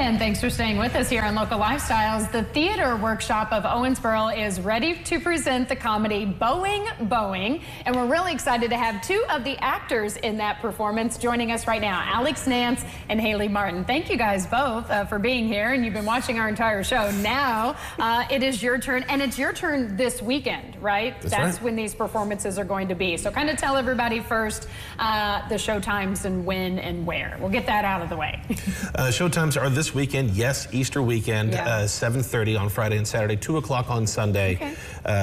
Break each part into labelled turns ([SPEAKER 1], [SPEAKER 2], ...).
[SPEAKER 1] And thanks for staying with us here on Local Lifestyles. The theater workshop of Owensboro is ready to present the comedy Boeing Boeing. And we're really excited to have two of the actors in that performance joining us right now, Alex Nance and Haley Martin. Thank you guys both for being here. And you've been watching our entire show. Now it is your turn, and it's your turn this weekend, right? That's right. When these performances are going to be. So kind of tell everybody first the show times and when and where. We'll get that out of the way.
[SPEAKER 2] Show times are this weekend, yes, Easter weekend, 7:30 on Friday and Saturday, 2 o'clock on Sunday,
[SPEAKER 1] okay.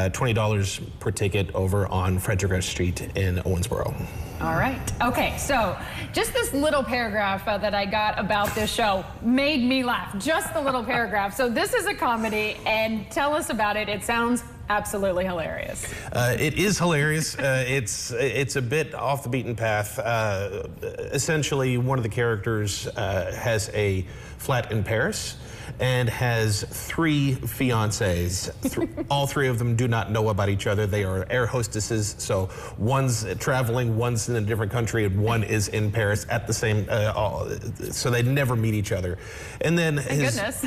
[SPEAKER 2] $20 per ticket over on Frederick Street in Owensboro.
[SPEAKER 1] All right. Okay, so just this little paragraph that I got about this show made me laugh. Just the little paragraph. So this is a comedy, and tell us about it. It sounds absolutely hilarious.
[SPEAKER 2] It is hilarious. It's a bit off the beaten path. Essentially, one of the characters has a flat in Paris and has 3 fiancés. All 3 of them do not know about each other. They are air hostesses, so one's traveling, one's in a different country, and one is in Paris at the same, so they never meet each other. And then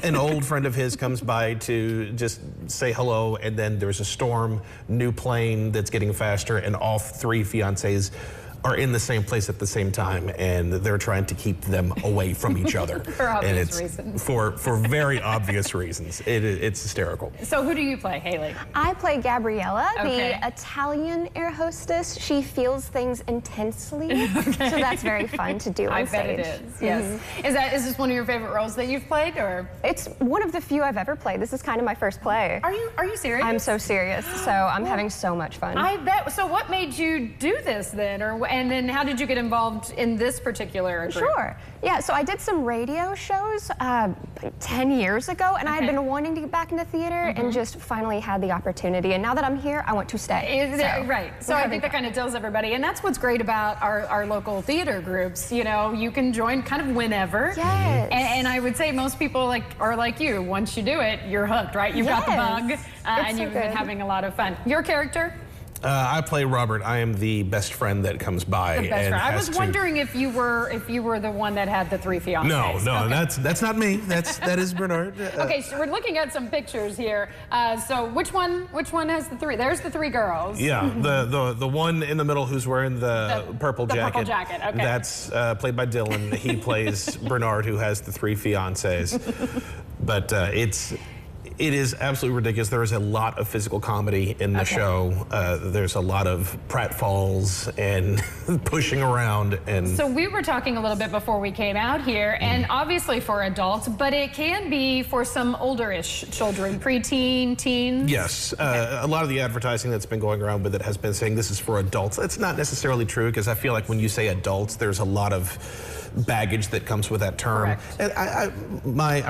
[SPEAKER 2] an old friend of his comes by to just say hello, and then there's a storm, new plane that's getting faster, and all 3 fiancés are in the same place at the same time, and they're trying to keep them away from each other.
[SPEAKER 1] For obvious reasons.
[SPEAKER 2] For very obvious reasons. It's hysterical.
[SPEAKER 1] So who do you play, Haley?
[SPEAKER 3] I play Gabriella, the Italian air hostess. She feels things intensely, so that's very fun to do on stage.
[SPEAKER 1] I bet it is, yes. Is this one of your favorite roles that you've played, or?
[SPEAKER 3] It's one of the few I've ever played. This is kind of my first play.
[SPEAKER 1] Are you serious?
[SPEAKER 3] I'm so serious, so I'm having so much fun.
[SPEAKER 1] I bet. So what made you do this then, and then how did you get involved in this particular group?
[SPEAKER 3] Sure. Yeah, so I did some radio shows like 10 years ago, and I had been wanting to get back into theater and just finally had the opportunity. And now that I'm here, I want to stay.
[SPEAKER 1] Right. So I think that kind of tells everybody. And that's what's great about our local theater groups. You know, you can join kind of whenever.
[SPEAKER 3] Yes.
[SPEAKER 1] And I would say most people are like you. Once you do it, you're hooked, right? You've got the bug, and you've been having a lot of fun. Your character?
[SPEAKER 2] I play Robert. I am the best friend that comes by.
[SPEAKER 1] The best friend. I was wondering if you were the one that had the 3 fiancés.
[SPEAKER 2] No, okay. That's not me. That is Bernard.
[SPEAKER 1] Okay, so we're looking at some pictures here. So which one has the 3? There's the 3 girls.
[SPEAKER 2] Yeah, the one in the middle who's wearing the purple jacket.
[SPEAKER 1] Purple jacket. Okay.
[SPEAKER 2] That's played by Dylan. He plays Bernard, who has the 3 fiancés. But it is absolutely ridiculous. There is a lot of physical comedy in the show. There's a lot of pratfalls and pushing around. And
[SPEAKER 1] so we were talking a little bit before we came out here, and obviously for adults, but it can be for some older-ish children, preteen, teens.
[SPEAKER 2] Yes, a lot of the advertising that's been going around with it has been saying this is for adults. That's not necessarily true, because I feel like when you say adults, there's a lot of baggage that comes with that term. And I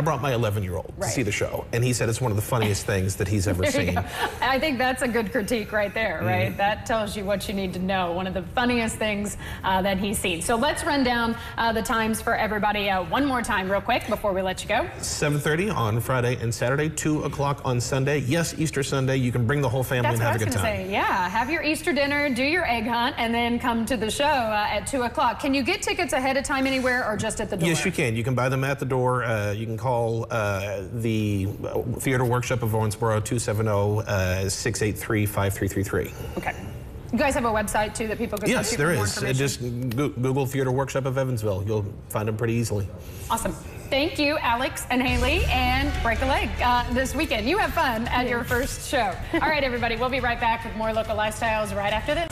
[SPEAKER 2] brought my 11-year-old to see the show, and he said it's one of the funniest things that he's ever seen.
[SPEAKER 1] I think that's a good critique right there, right? That tells you what you need to know. One of the funniest things that he's seen. So let's run down the times for everybody one more time real quick before we let you go.
[SPEAKER 2] 7:30 on Friday and Saturday, 2 o'clock on Sunday. Yes, Easter Sunday. You can bring the whole family and have a good time.
[SPEAKER 1] Say. Yeah, have your Easter dinner, do your egg hunt, and then come to the show at 2 o'clock. Can you get tickets ahead of time anywhere, or just at the door?
[SPEAKER 2] Yes, you can. You can buy them at the door. You can call the Theater Workshop of Owensboro, 270-683-5333.
[SPEAKER 1] Okay. You guys have a website, too, that people can
[SPEAKER 2] Yes, there is. Just Google Theater Workshop of Evansville. You'll find them pretty easily.
[SPEAKER 1] Awesome. Thank you, Alex and Haley, and break a leg this weekend. You have fun at your first show. All right, everybody, we'll be right back with more Local Lifestyles right after this.